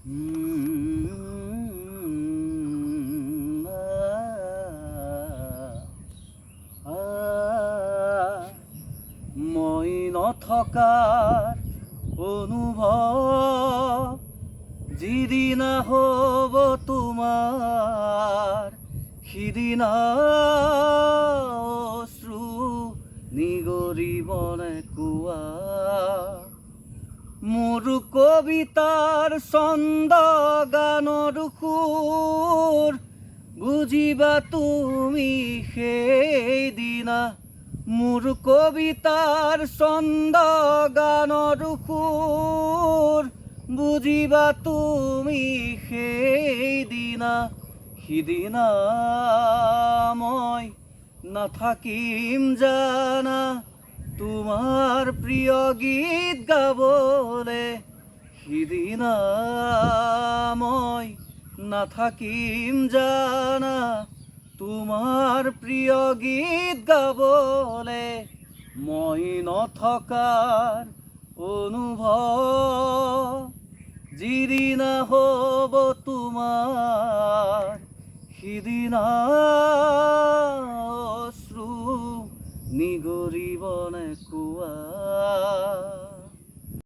মই নথকাৰ অনুভৱ যিদিনা হ'ব তোমাৰ সিদিনা অশ্ৰু নিগৰিবনে কোৱা মোৰ কবিতাৰ ছন্দ গানৰ সুৰ বুজিবা তুমি সেইদিনা মোৰ কবিতাৰ ছন্দ গানৰ সুৰ বুজিবা তুমি সেইদিনা সিদিনা মই নাথাকিম জানা তোমাৰ প্ৰিয় গীত গাবলে সিদিনা মই নাথাকিম জানা তোমাৰ প্ৰিয় গীত গাবলে মই নথকাৰ অনুভৱ যিদিনা হ'ব তোমাৰ সিদিনা অশ্ৰু নিগৰিবনে কোৱা